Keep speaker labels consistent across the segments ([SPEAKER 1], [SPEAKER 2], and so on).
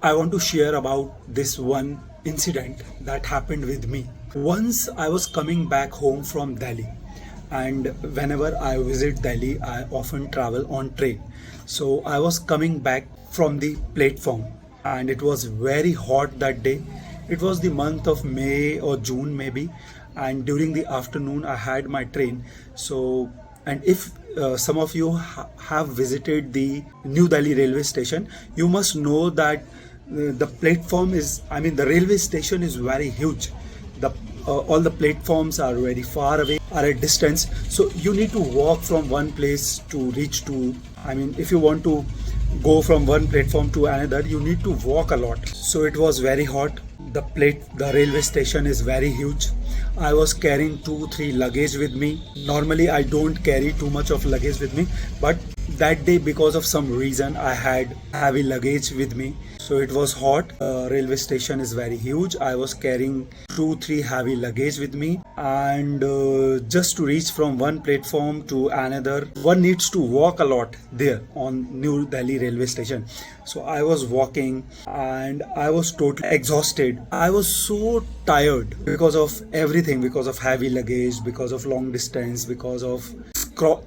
[SPEAKER 1] I want to share about this one incident that happened with me. Once I was coming back home from Delhi, and whenever I visit Delhi, I often travel on train. So I was coming back from the platform, and it was very hot that day. It was the month of May or June, maybe, and during the afternoon, I had my train. So, and if some of you have visited the New Delhi railway station, you must know that the platform is, I mean, the railway station is very huge. The all the platforms are very far away, are at distance. So you need to walk from one place to reach to. I mean, if you want to go from one platform to another, you need to walk a lot. So it was very hot. The railway station is very huge. I was carrying 2-3 luggage with me. Normally I don't carry too much of luggage with me, but that day because of some reason I had heavy luggage with me. So it was hot. Railway station is very huge. I was carrying 2-3 heavy luggage with me, and just to reach from one platform to another, one needs to walk a lot there on New Delhi railway station. So I was walking and I was totally exhausted. I was so tired because of everything, because of heavy luggage, because of long distance, because of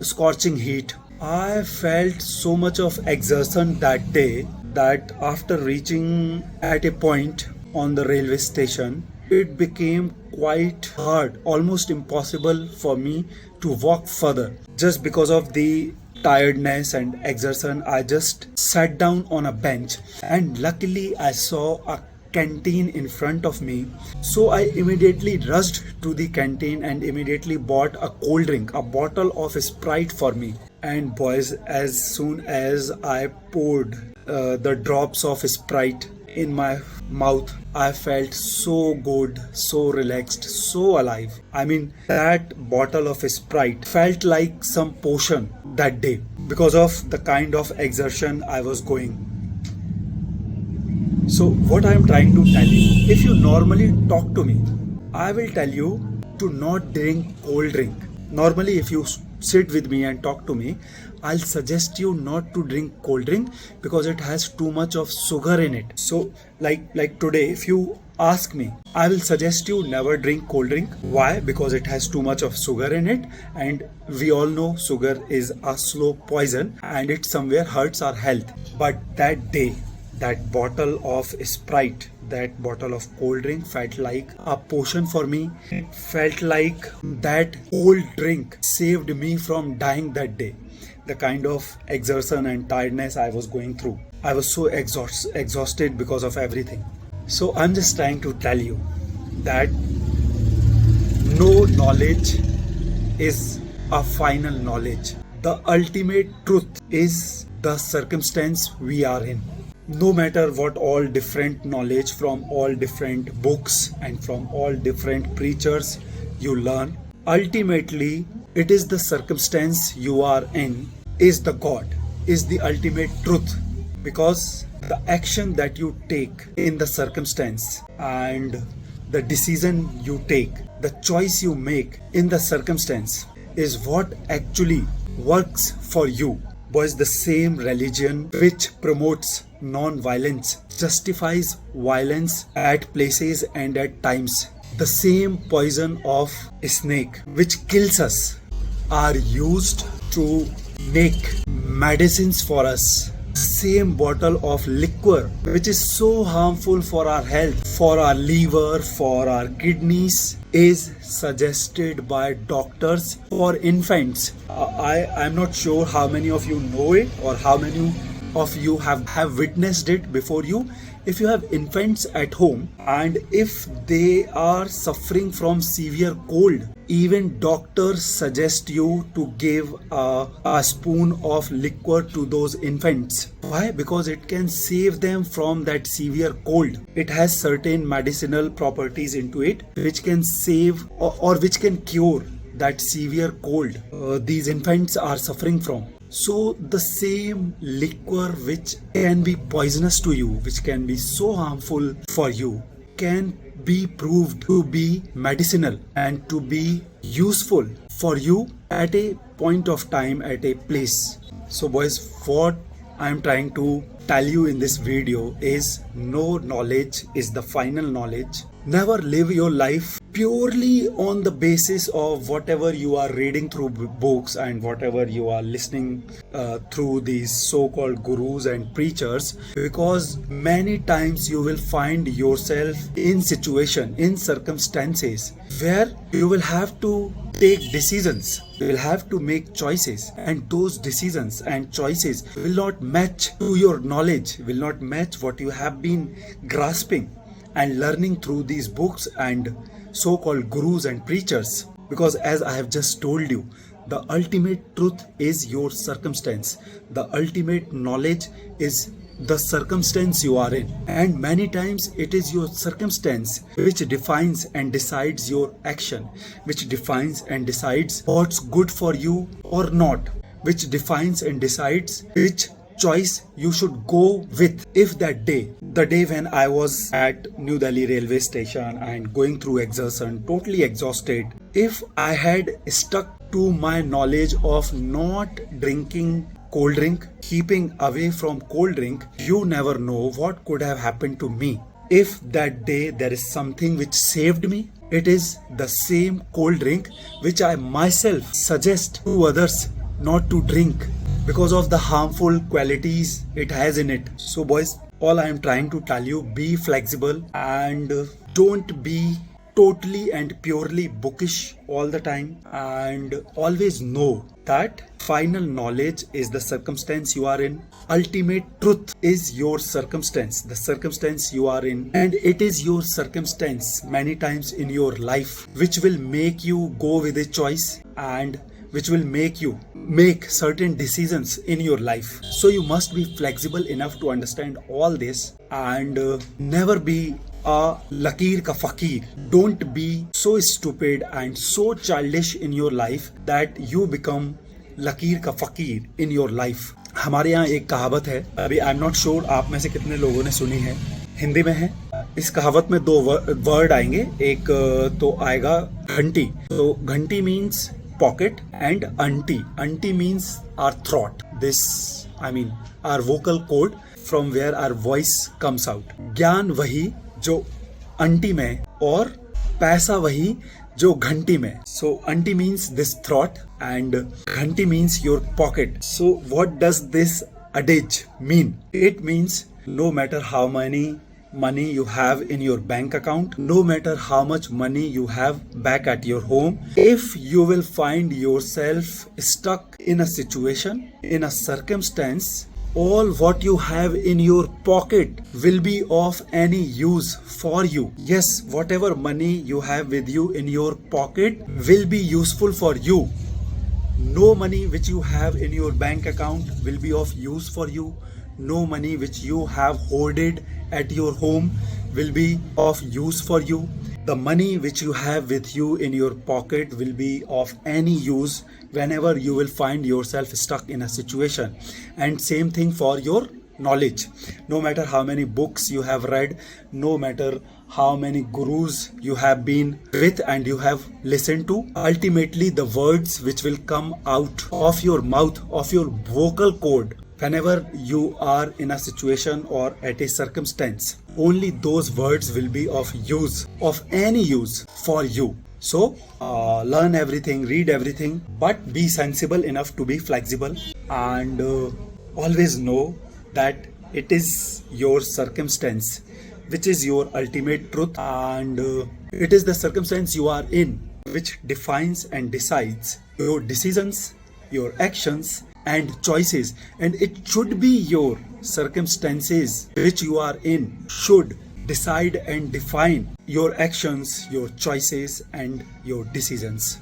[SPEAKER 1] scorching heat. I felt so much of exertion that day that after reaching at a point on the railway station, it became quite hard, almost impossible for me to walk further. Just because of the tiredness and exertion, I just sat down on a bench, and luckily I saw a canteen in front of me. So I immediately rushed to the canteen and immediately bought a cold drink, a bottle of Sprite for me. And boys, as soon as I poured the drops of Sprite in my mouth, I felt so good, so relaxed, so alive. I mean, that bottle of Sprite felt like some potion that day because of the kind of exertion I was going. So what I am trying to tell you, if you normally talk to me, I will tell you to not drink cold drink. Normally, if you sit with me and talk to me, I'll suggest you not to drink cold drink because it has too much of sugar in it. So like today, if you ask me, I will suggest you never drink cold drink. Why? Because it has too much of sugar in it, and we all know sugar is a slow poison and it somewhere hurts our health. But that day, that bottle of Sprite, that bottle of cold drink felt like a potion for me. It felt like that cold drink saved me from dying that day. The kind of exertion and tiredness I was going through, I was so exhausted because of everything. So I'm just trying to tell you that no knowledge is a final knowledge. The ultimate truth is the circumstance we are in. No matter what all different knowledge from all different books and from all different preachers you learn, ultimately it is the circumstance you are in is the God, is the ultimate truth, because the action that you take in the circumstance and the decision you take, the choice you make in the circumstance is what actually works for you. Was the same religion which promotes non-violence justifies violence at places and at times. The same poison of a snake which kills us are used to make medicines for us. Same bottle of liquor which is so harmful for our health, for our liver, for our kidneys, is suggested by doctors for infants. I am not sure how many of you know it or how many of you have witnessed it before you. If you have infants at home and if they are suffering from severe cold, even doctors suggest you to give a spoon of liquor to those infants. Why? Because it can save them from that severe cold. It has certain medicinal properties into it which can save or which can cure that severe cold these infants are suffering from. So the same liquor which can be poisonous to you, which can be so harmful for you, can be proved to be medicinal and to be useful for you at a point of time, at a place. So boys, what I am trying to tell you in this video is no knowledge is the final knowledge. Never live your life purely on the basis of whatever you are reading through books and whatever you are listening through these so-called gurus and preachers, because many times you will find yourself in circumstances where you will have to take decisions, you will have to make choices, and those decisions and choices will not match to your knowledge, will not match what you have been grasping and learning through these books and so-called gurus and preachers. Because as I have just told you, the ultimate truth is your circumstance. The ultimate knowledge is the circumstance you are in, and many times it is your circumstance which defines and decides your action, which defines and decides what's good for you or not, which defines and decides which choice you should go with. If that day, the day when I was at New Delhi railway station and going through exertion, totally exhausted, if I had stuck to my knowledge of not drinking cold drink, keeping away from cold drink, you never know what could have happened to me. If that day there is something which saved me, it is the same cold drink which I myself suggest to others not to drink because of the harmful qualities it has in it. So boys, all I am trying to tell you, be flexible and don't be totally and purely bookish all the time, and always know that final knowledge is the circumstance you are in. Ultimate truth is your circumstance, the circumstance you are in, and it is your circumstance many times in your life which will make you go with a choice and which will make you make certain decisions in your life. So you must be flexible enough to understand all this and never be a lakir ka fakir. Don't be so stupid and so childish in your life that you become lakir ka fakir in your life. हमारे यहाँ एक कहावत है, अभी I am not sure आप में से कितने लोगों ने सुनी है, हिंदी में है। इस कहावत में दो वर्ड आएंगे, एक तो आएगा घंटी, तो घंटी means pocket, and anti means our throat, this I mean our vocal cord from where our voice comes out. ज्ञान वही जो अंटी में और पैसा वही जो घंटी में. So anti means this throat and घंटी means your pocket. So what does this adage mean? It means no matter how many money you have in your bank account, no matter how much money you have back at your home, if you will find yourself stuck in a situation, in a circumstance, all what you have in your pocket will be of any use for you. Yes, whatever money you have with you in your pocket will be useful for you. No money which you have in your bank account will be of use for you. No money which you have hoarded at your home will be of use for you. The money which you have with you in your pocket will be of any use whenever you will find yourself stuck in a situation. And same thing for your knowledge. No matter how many books you have read, no matter how many gurus you have been with and you have listened to, ultimately the words which will come out of your mouth, of your vocal cord, whenever you are in a situation or at a circumstance, only those words will be of use, of any use for you. So learn everything, read everything, but be sensible enough to be flexible, and always know that it is your circumstance which is your ultimate truth, and it is the circumstance you are in which defines and decides your decisions, your actions and choices. And it should be your circumstances which you are in should decide and define your actions, your choices and your decisions.